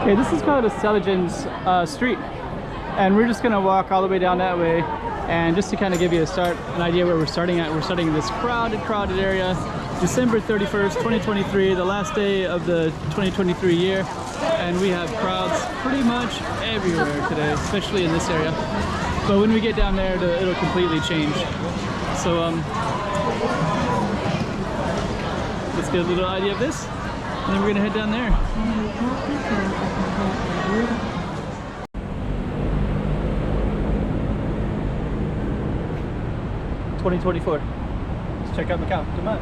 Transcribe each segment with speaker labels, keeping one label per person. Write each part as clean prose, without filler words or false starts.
Speaker 1: Okay, this is called Estalagens Street, and we're just gonna walk all the way down that way. And just to kind of give you an idea where we're starting at, we're starting in this crowded area. December 31st, 2023, the last day of the 2023 year, and we have crowds pretty much everywhere today, especially in this area. But when we get down there, it'll completely change. So let's get a little idea of this, and then we're gonna head down there. 2024. Let's check out Macau. Come on.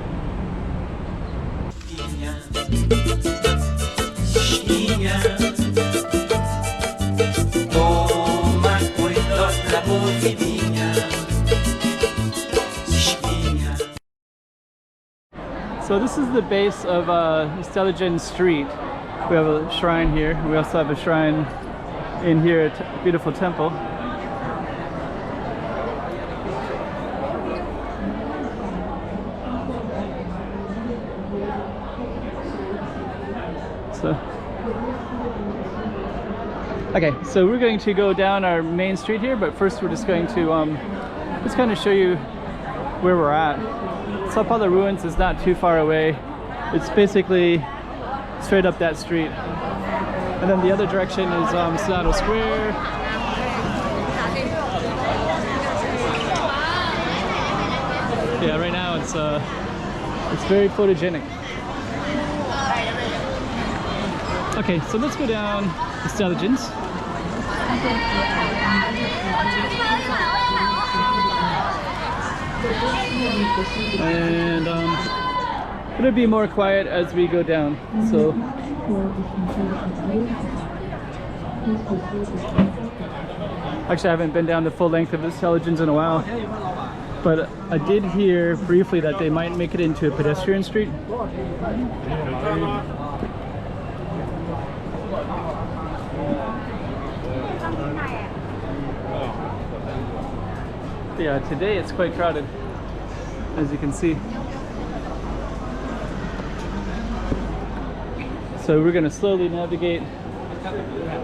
Speaker 1: So this is the base of Estalagens Street. We have a shrine here. We also have a shrine in here, a beautiful temple. Okay, so we're going to go down our main street here, but first we're just going to just kind of show you where we're at. Sao Paulo Ruins is not too far away. It's basically straight up that street. And then the other direction is Senado Square. Yeah, right now it's very photogenic. Okay, so let's go down Estalagens. And it'll be more quiet as we go down. So actually I haven't been down the full length of Estalagens in a while, but I did hear briefly that they might make it into a pedestrian street. Yeah, today it's quite crowded, as you can see. So we're going to slowly navigate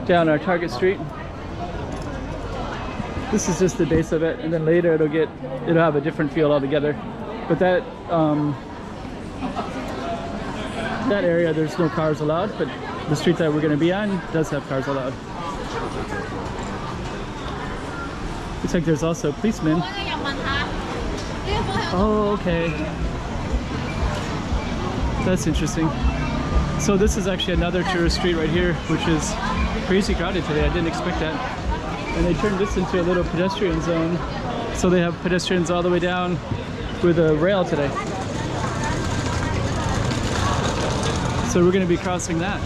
Speaker 1: down our target street. This is just the base of it, and then later it'll have a different feel altogether. But that area, there's no cars allowed, but the street that we're going to be on does have cars allowed. Looks like there's also policemen. Oh, okay. That's interesting. So this is actually another tourist street right here, which is crazy crowded today. I didn't expect that. And they turned this into a little pedestrian zone. So they have pedestrians all the way down with a rail today. So we're going to be crossing that.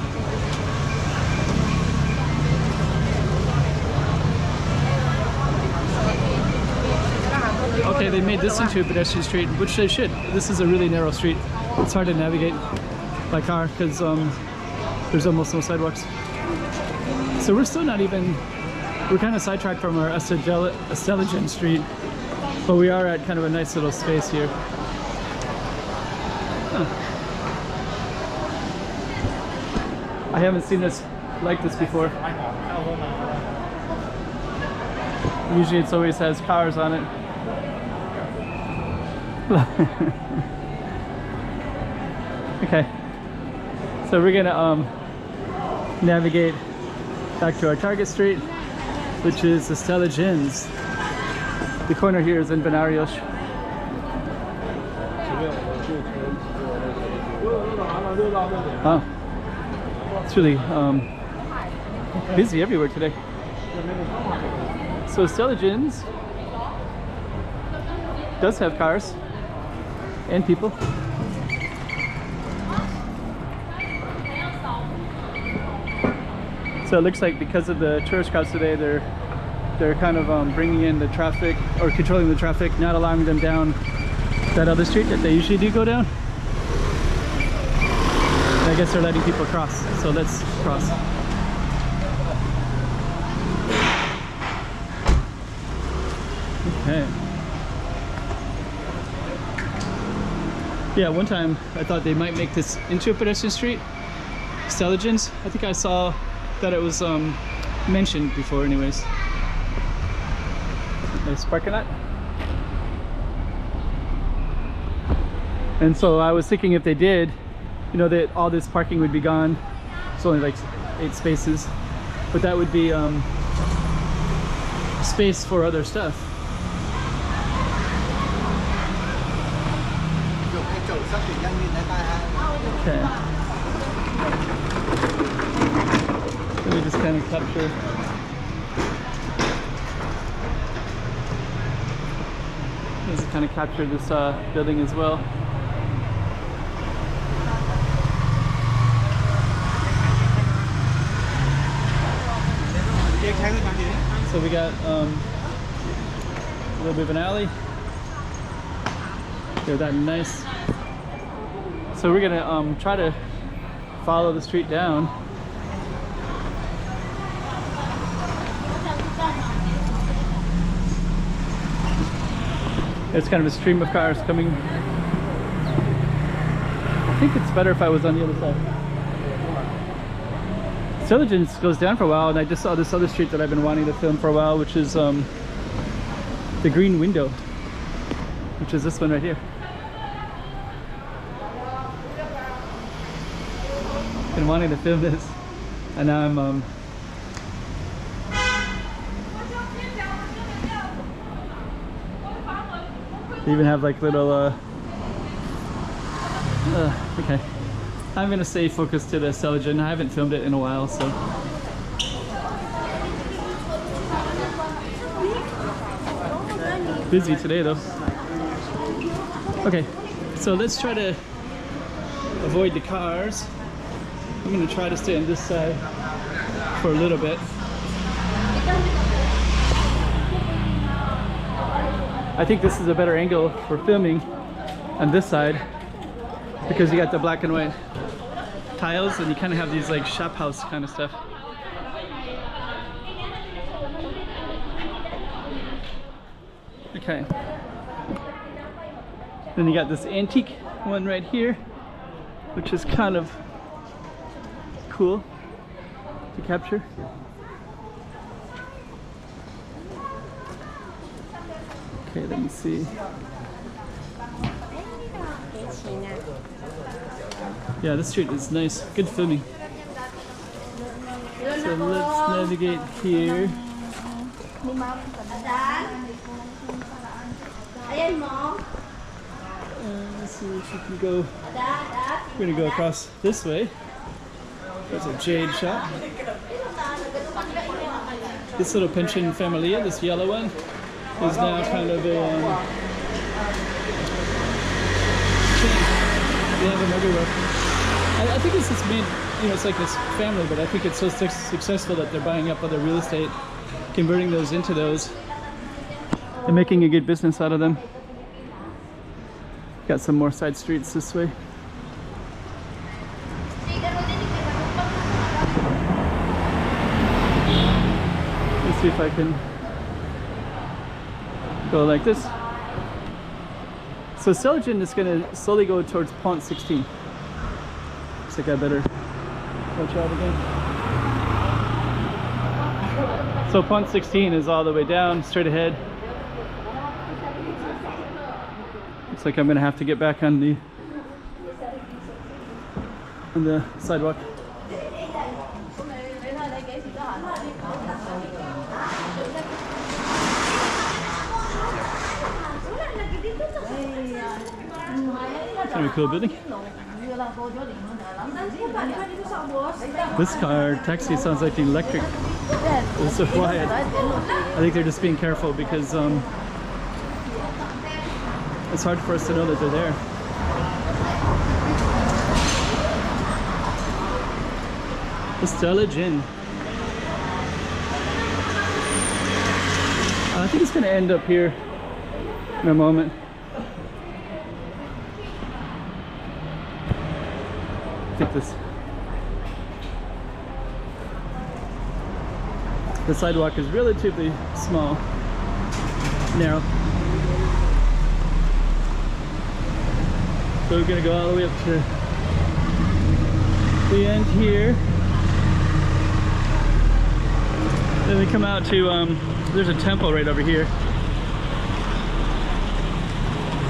Speaker 1: Okay, they made this into a pedestrian street, which they should. This is a really narrow street. It's hard to navigate by car because there's almost no sidewalks. So we're still not even, we're kind of sidetracked from our Estalagens Street, but we are at kind of a nice little space here. Huh. I haven't seen this like this before. Usually it's always has cars on it. Okay, so we're gonna navigate back to our target street, which is Estalagens. The corner here is in Benarios. Wow, it's really busy everywhere today. So Estalagens does have cars and people. So it looks like because of the tourist crowds today, they're kind of bringing in the traffic, or controlling the traffic, not allowing them down that other street that they usually do go down. And I guess they're letting people cross. So let's cross. Okay. Yeah, one time I thought they might make this into a pedestrian street. Estalagens. I think I saw that it was mentioned before anyways. Nice parking lot. And so I was thinking if they did, you know, that all this parking would be gone. It's only like 8 spaces, but that would be space for other stuff. Okay. Let me just kind of capture. Just kind of capture this building as well. So we got a little bit of an alley. They're that nice. So we're gonna try to follow the street down. There's kind of a stream of cars coming. I think it's better if I was on the other side. Estalagens goes down for a while, and I just saw this other street that I've been wanting to film for a while, which is the Green Window, which is this one right here. Been wanting to film this, and now I'm they even have like little okay, I'm gonna stay focused to the Estalagen. I haven't filmed it in a while, so busy today though. Okay, so let's try to avoid the cars. I'm gonna try to stay on this side for a little bit. I think this is a better angle for filming on this side because you got the black and white tiles and you kind of have these like shop house kind of stuff. Okay. Then you got this antique one right here, which is kind of cool to capture. Okay, let me see. Yeah, this street is nice. Good filming. So let's navigate here. Let's see if we can go. We're gonna go across this way. There's a jade shop. This little pension familia, this yellow one, is now kind of a chain. They have them everywhere. I think it's just made, you know, it's like this family, but I think it's so successful that they're buying up other real estate, converting those into those, and making a good business out of them. Got some more side streets this way. Let's see if I can go like this. So Estalagen is going to slowly go towards Pont 16. Looks like I better watch out again. So Pont 16 is all the way down, straight ahead. Looks like I'm going to have to get back on the sidewalk. Very cool building. This car taxi sounds like electric. It's so quiet. I think they're just being careful because it's hard for us to know that they're there. Estalagen. I think it's going to end up here in a moment. Take this. The sidewalk is relatively small, narrow. So we're gonna go all the way up to the end here. We come out to, there's a temple right over here.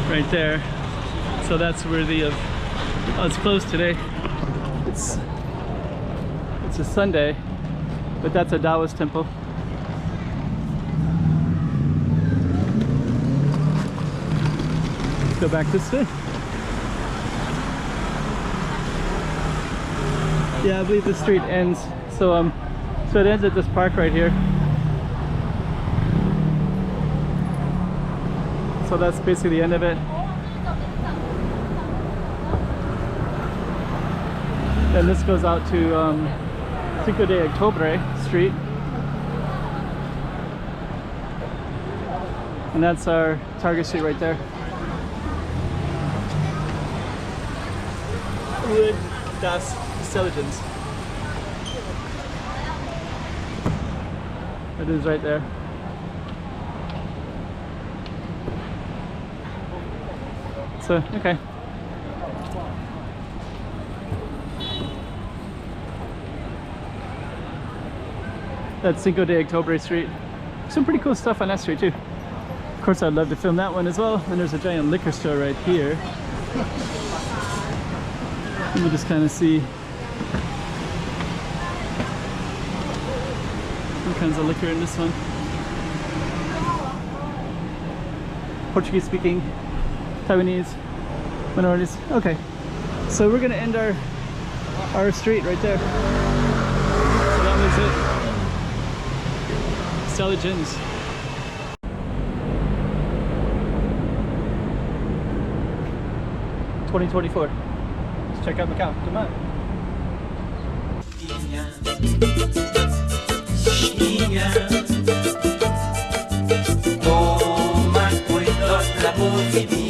Speaker 1: Right there. So that's worthy of, oh, it's closed today. It's a Sunday, but that's a Taoist temple. Let's go back this way. Yeah, I believe the street ends. So so it ends at this park right here. So that's basically the end of it. Then this goes out to Cinco de Octubre Street. And that's our Target Street right there. Wood das Estalagens. It is right there. So, okay. That's Cinco de Octubre Street. Some pretty cool stuff on that street too. Of course, I'd love to film that one as well. And there's a giant liquor store right here. Let me just kind of see all kinds of liquor in this one. Portuguese speaking, Taiwanese, minorities. Okay, so we're gonna end our street right there. So that was it. Estalagens. $2024. Let's check out Macau. Come on.
Speaker 2: Toma cuidado la movida.